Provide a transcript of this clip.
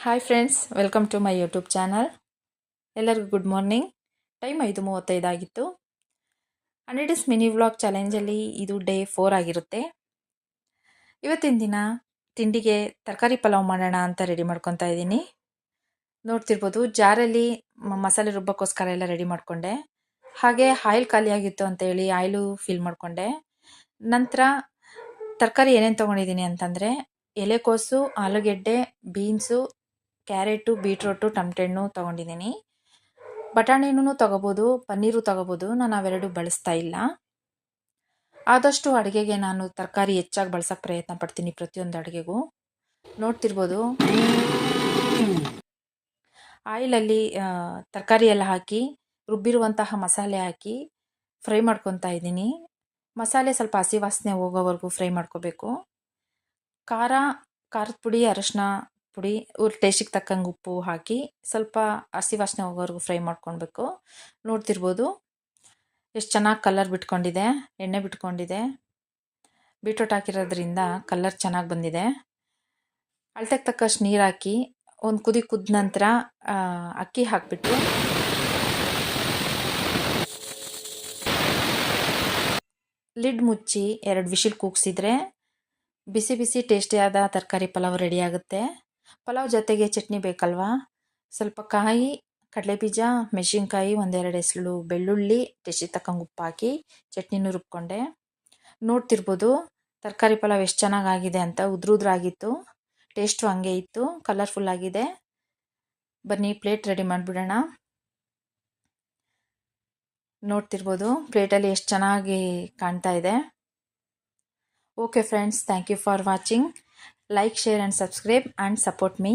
Hi friends, welcome to my YouTube channel. ಎಲ್ಲರಿಗೂ good morning. Time 5:35 ಆಗಿತ್ತು. 100 days mini vlog ಚಾಲೆಂಜಲ್ಲಿ ಇದು day 4 ಆಗಿರುತ್ತೆ. ಇವತ್ತಿನ ದಿನ ತಿಂಡಿಗೆ ತರಕಾರಿ ಪಲಾವ್ ಮಾಡೋಣ ಅಂತ ರೆಡಿ ಮಾಡ್ಕೊತಾ ಇದ್ದೀನಿ. ನೋಡ್ತಿರ್ಬೋದು, ಜಾರಲ್ಲಿ ಮಸಾಲೆ ರುಬ್ಬಕ್ಕೋಸ್ಕರ ಎಲ್ಲ ರೆಡಿ ಮಾಡಿಕೊಂಡೆ. ಹಾಗೆ ಆಯಿಲ್ ಖಾಲಿ ಆಗಿತ್ತು ಅಂತ ಹೇಳಿ ಆಯಿಲು ಫಿಲ್ ಮಾಡಿಕೊಂಡೆ. ನಂತರ ತರಕಾರಿ ಏನೇನು ತೊಗೊಂಡಿದ್ದೀನಿ ಅಂತಂದರೆ ಎಲೆಕೋಸು, ಆಲೂಗೆಡ್ಡೆ, ಬೀನ್ಸು, ಕ್ಯಾರೆಟು, ಬೀಟ್ರೋಟು, ಟಮಟೆ ಹಣ್ಣು ತೊಗೊಂಡಿದ್ದೀನಿ. ಬಟಾಣಿನೂ ತೊಗೋಬೋದು, ಪನ್ನೀರು ತೊಗೋಬೋದು. ನಾನು ಅವೆರಡು ಬಳಸ್ತಾ ಇಲ್ಲ. ಆದಷ್ಟು ಅಡುಗೆಗೆ ನಾನು ತರಕಾರಿ ಹೆಚ್ಚಾಗಿ ಬಳಸೋಕ್ಕೆ ಪ್ರಯತ್ನ ಪಡ್ತೀನಿ. ಪ್ರತಿಯೊಂದು ಅಡುಗೆಗೂ ನೋಡ್ತಿರ್ಬೋದು, ಆಯಿಲಲ್ಲಿ ತರಕಾರಿ ಎಲ್ಲ ಹಾಕಿ ರುಬ್ಬಿರುವಂತಹ ಮಸಾಲೆ ಹಾಕಿ ಫ್ರೈ ಮಾಡ್ಕೊತಾ ಇದ್ದೀನಿ. ಮಸಾಲೆ ಸ್ವಲ್ಪ ಹಸಿ ವಾಸನೆ ಹೋಗೋವರೆಗೂ ಫ್ರೈ ಮಾಡ್ಕೋಬೇಕು. ಖಾರದ ಪುಡಿ, ಅರಶಿನ ಪುಡಿ, ಟೇಸ್ಟಿಗೆ ತಕ್ಕಂಗೆ ಉಪ್ಪು ಹಾಕಿ ಸ್ವಲ್ಪ ಹಸಿ ವಾಸನೆ ಹೋಗೋವರೆಗೂ ಫ್ರೈ ಮಾಡ್ಕೊಳ್ಬೇಕು. ನೋಡ್ತಿರ್ಬೋದು ಎಷ್ಟು ಚೆನ್ನಾಗಿ ಕಲರ್ ಬಿಟ್ಕೊಂಡಿದೆ, ಎಣ್ಣೆ ಬಿಟ್ಕೊಂಡಿದೆ. ಬೀಟ್ರೋಟ್ ಹಾಕಿರೋದ್ರಿಂದ ಕಲರ್ ಚೆನ್ನಾಗಿ ಬಂದಿದೆ. ಅಳತೆಗೆ ತಕ್ಕಷ್ಟು ನೀರು ಹಾಕಿ ಒಂದು ಕುದ್ದ ನಂತರ ಅಕ್ಕಿ ಹಾಕಿಬಿಟ್ಟು ಲಿಡ್ ಮುಚ್ಚಿ 2 ವಿಶಿಲ್ ಕೂಗಿಸಿದ್ರೆ ಬಿಸಿ ಬಿಸಿ ಟೇಸ್ಟಿಯಾದ ತರಕಾರಿ ಪಲಾವ್ ರೆಡಿ ಆಗುತ್ತೆ. ಪಲಾವ್ ಜೊತೆಗೆ ಚಟ್ನಿ ಬೇಕಲ್ವಾ? ಸ್ವಲ್ಪ ಕಾಯಿ, ಕಡಲೆಬೀಜ, ಮೆಣಸಿನ್ಕಾಯಿ, 1-2 ಎಸಳು ಬೆಳ್ಳುಳ್ಳಿ, ಟೇಸ್ಟಿಗೆ ತಕ್ಕಂಗೆ ಉಪ್ಪು ಹಾಕಿ ಚಟ್ನಿನೂ ರುಬ್ಕೊಂಡೆ. ನೋಡ್ತಿರ್ಬೋದು ತರಕಾರಿ ಪಲಾವ್ ಎಷ್ಟು ಚೆನ್ನಾಗಾಗಿದೆ ಅಂತ. ಉದ್ರುದ್ರಾಗಿತ್ತು, ಟೇಸ್ಟು ಹಂಗೆ ಇತ್ತು, ಕಲರ್ಫುಲ್ ಆಗಿದೆ. ಬನ್ನಿ ಪ್ಲೇಟ್ ರೆಡಿ ಮಾಡಿಬಿಡೋಣ. ನೋಡ್ತಿರ್ಬೋದು ಪ್ಲೇಟಲ್ಲಿ ಎಷ್ಟು ಚೆನ್ನಾಗಿ ಕಾಣ್ತಾ ಇದೆ. Okay friends, thank you for watching. Like, share and subscribe and support me.